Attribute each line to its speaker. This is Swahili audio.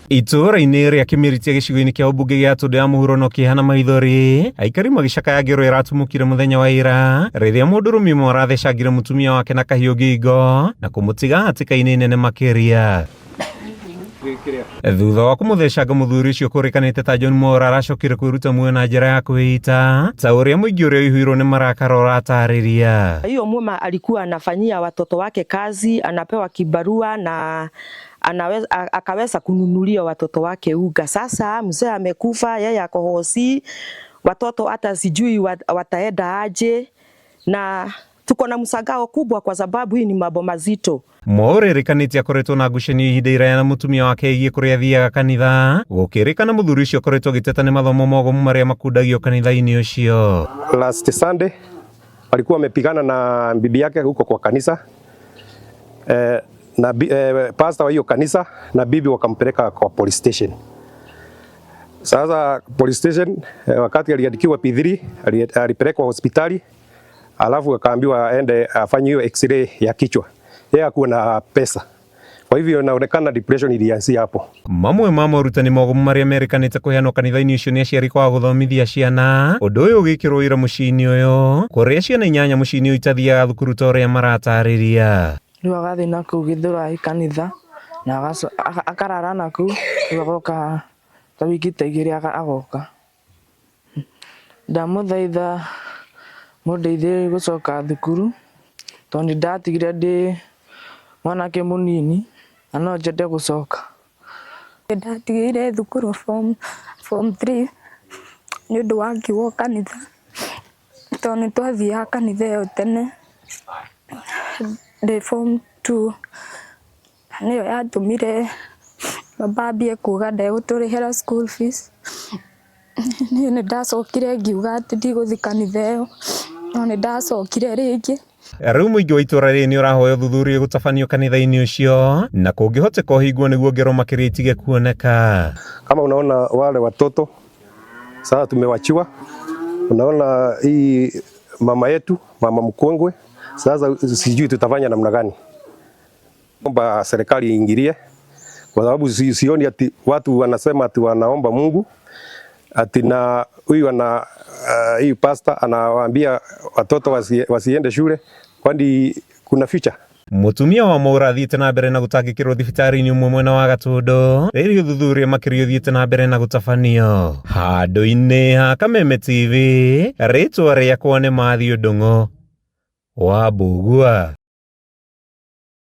Speaker 1: Itũũra-inĩ rĩa Kĩmĩrĩtĩa gĩcigo-inĩ kĩa ũmbunge gĩa Tũndũ ya mũhuro no kĩhana maithori, aikari magĩcakayagĩrwo ĩratumũkire mũthenya wa ira rĩrĩa mũndũrũme ũmwe arathecangire mũtumia wake na kahiũ ngingo na kũmũtiga hatĩka-inĩ nene makĩria. Thutha wa kũmũthecanga mũthuri ũcio kũrĩkanĩte ta John Mwaũra aracokire kwĩruta muoyo na njĩra ya kwĩita ta ũrĩa mũingĩ ũrĩa ũihũirwo nĩ marakara ũratarĩria.
Speaker 2: Hiyo mama alikuwa anafanyia watoto wake kazi, anapewa kibarua na akaweza kununulia watoto wake uga. Sasa mzee amekufa, yeye ako hosi, watoto hata sijui wataenda aje, na tuko na msagao kubwa kwa sababu hii ni mambo mazito.
Speaker 1: Mwaũra rĩkanĩte akoretwo na ngucanio ihinda iraya na mũtumia wake igie kũrĩa athiaga kanitha, gũkĩrĩkana mũthuri ũcio akoretwo agĩteta nĩ mathomo mogomu marĩa makundagio kanitha-inĩ ũcio.
Speaker 3: Last Sunday alikuwa amepigana na bibi yake huko kwa kanisa, na pastor wa hiyo kanisa na bibi wakampeleka kwa police station. Sasa police station wakati aliandikiwa P3 alipelekwa hospitali, alafu akaambiwa aende afanye hiyo x-ray ya kichwa. Yeye hakuwa na pesa. Kwa hivyo inaonekana depression ilianzia hapo.
Speaker 1: Mamwe ma morutani mogomu marĩa merĩkanĩte kũheanwo kanitha-inĩ ũcio nĩ aciari kwaga gũthomithia ciana. Ũndũ ũyũ ũgĩkĩrwo ira mũciĩ-inĩ ũyũ, kũrĩa ciana 8 mũciĩ-inĩ ũyũ itathiaga thukuru ta ũrĩa maratarĩria.
Speaker 4: Rĩu agathiĩ na kũu Gĩthũrai kanitha na akarara na kũu, agoka ta wiki ta 2 agoka. Ndamũthaitha mũndeithie gũcoka thukuru tondũ ndatigire ndĩ mwanake mũnini na no njende gũcoka.
Speaker 5: Ndatigire thukuru form 3 nĩ ũndũ wa kiugo kanitha, tondũ nĩ twathiaga kanitha ĩyo tene. Ndĩ form 2 nĩyo yatũmire baba ambie kuuga ndegũtũrĩhĩra school fees. Niĩ nĩ ndacokire ngiuga atĩ ndigũthiĩ kanitha ĩyo, no nĩ ndacokire rĩngĩ.
Speaker 1: Rĩu mũingĩ wa itũũra rĩrĩ nĩ ũrahoya ũthuthuria gũtabanio kanitha-inĩ ũcio na kũngĩhoteka ũhingwo nĩguo ngero makĩria itige kuoneka.
Speaker 3: Kama unaona wale watoto sasa tumewachiwa, unaona hii mama yetu, mama mkongwe, sasa sijui tutafanya namna gani. Omba serikali iingilie, kwa sababu sioni ati watu wanasema ati wanaomba Mungu ati na huyu ana hii pastor anawaambia watoto wasiende shule kwani kuna future.
Speaker 1: Mũtumia wa Mwaũra athiĩte na mbere na gũtangĩkĩrwo thibitarĩ-inĩ ũmwe mwena wa Gatũndũ, rĩrĩa ũthuthuria makĩria ũthiĩte na mbere na gũtabanio. Handũ-inĩ ha Kameme TV, rĩtwa rĩakwa nĩ Mathiũ Ndung'u wa Mbugua.